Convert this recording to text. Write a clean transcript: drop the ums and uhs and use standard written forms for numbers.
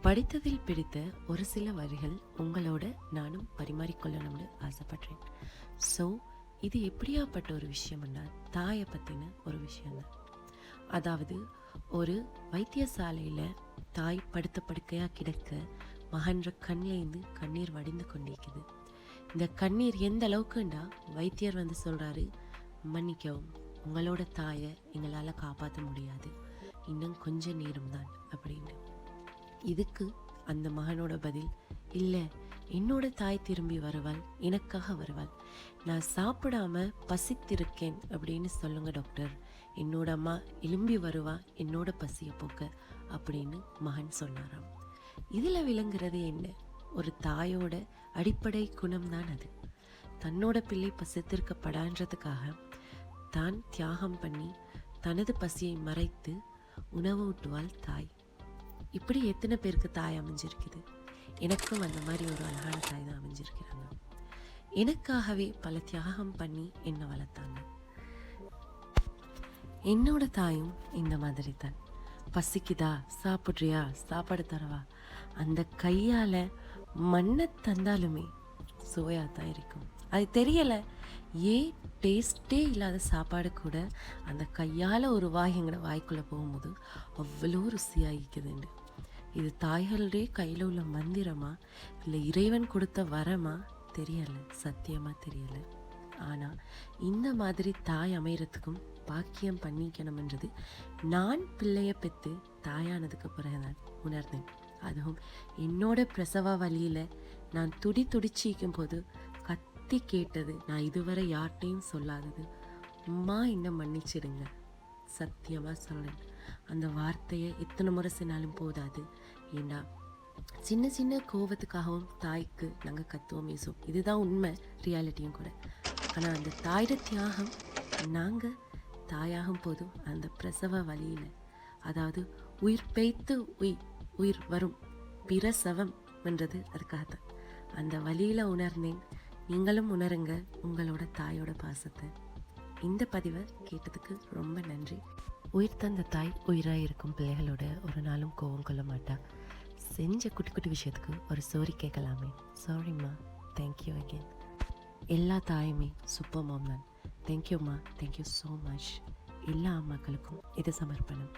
படித்ததில் பிடித்த ஒரு சில வரிகள் உங்களோட நானும் பரிமாறிக்கொள்ளணும்னு ஆசைப்படுறேன். ஸோ இது எப்படியாப்பட்ட ஒரு விஷயம்னா தாயை பற்றின ஒரு விஷயம்தான். அதாவது ஒரு வைத்தியசாலையில் தாய் படுத்த படுக்கையாக கிடக்க மகன்ற கண்ணிலேருந்து கண்ணீர் வடிந்து கொண்டிருக்குது. இந்த கண்ணீர் எந்த அளவுக்குண்டா வைத்தியர் வந்து சொல்கிறாரு, மன்னிக்கவும், உங்களோட தாயை எங்களால் காப்பாற்ற முடியாது, இன்னும் கொஞ்ச நேரம் தான் அப்படின்னு. இதுக்கு அந்த மகனோட பதில், இல்லை, என்னோட தாய் திரும்பி வருவாள், எனக்காக வருவாள், நான் சாப்பிடாம பசித்திருக்கேன் அப்படின்னு சொல்லுங்க டாக்டர், என்னோட அம்மா எழும்பி வருவா என்னோட பசியை போக்க அப்படின்னு மகன் சொன்னாராம். இதில் விளங்குறது என்ன? ஒரு தாயோட அடிப்படை குணம்தான் அது. தன்னோட பிள்ளை பசித்திருக்கப்படான்றதுக்காக தான் தியாகம் பண்ணி தனது பசியை மறைத்து உணவு ஊட்டுவாள் தாய். இப்படி எத்தனை பேருக்கு தாய் அமைஞ்சிருக்குது? எனக்கும் அந்த மாதிரி ஒரு அழகான தாய் தான் அமைஞ்சிருக்கிறாங்க. எனக்காகவே பல தியாகம் பண்ணி என்னை வளர்த்தாங்க. என்னோட தாயும் இந்த மாதிரி தான். பசிக்குதா, சாப்பிட்றியா, சாப்பாடு தரவா, அந்த கையால் மண்ணை தந்தாலுமே சுவையாக தான் இருக்கும். அது தெரியலை, ஏன் டேஸ்ட்டே இல்லாத சாப்பாடு கூட அந்த கையால் ஒரு வாய் எங்கட வாய்க்குள்ளே போகும்போது அவ்வளோ ருசியாகிக்குதுண்டு. இது தாய்களுடைய கையில் உள்ள மந்திரமா இல்லை இறைவன் கொடுத்த வரமா தெரியலை, சத்தியமாக தெரியலை. ஆனால் இந்த மாதிரி தாய் அமைகிறதுக்கும் பாக்கியம் பண்ணிக்கணும்ன்றது நான் பிள்ளைய பெற்று தாயானதுக்கு பிறகுதான் உணர்ந்தேன். அதுவும் என்னோட பிரசவ வழியில் நான் துடிச்சிக்கும் போது கத்தி கேட்டது, நான் இதுவரை யார்கிட்டையும் சொல்லாதது, அம்மா என்ன மன்னிச்சிடுங்க. சத்தியமாக சொல்கிறேன், அந்த வார்த்தையை எத்தனை முறை சொன்னாலும் போதாது. ஏண்டா சின்ன சின்ன கோபத்துக்காகவும் தாய்க்கு நாங்கள் கத்துவோம், பேசுவோம், இதுதான் உண்மை, ரியாலிட்டியும் கூட. ஆனால் அந்த தாயோட தியாகம் நாங்கள் தாயாகும் போதும் அந்த பிரசவ வழியில், அதாவது உயிர் பெய்த்து உயிர் வரும் பிரசவம் என்றது அதுக்காகத்தான். அந்த வழியில் உணர்ந்தேன். நீங்களும் உணருங்க உங்களோட தாயோட பாசத்தை. இந்த பதிவை கேட்டதுக்கு ரொம்ப நன்றி. உயிர் தந்த தாய் உயிராக இருக்கும் பிள்ளைகளோட ஒரு நாளும் கோவம் கொள்ள மாட்டா. செஞ்ச குட்டி குட்டி விஷயத்துக்கு ஒரு சாரி கேட்கலாமே. சாரிம்மா, தேங்க்யூ அகெயின். எல்லா தாயுமே சூப்பர் மாம் தான். தேங்க்யூம்மா, தேங்க்யூ ஸோ மச். எல்லா அம்மாக்களுக்கும் இது சமர்ப்பணம்.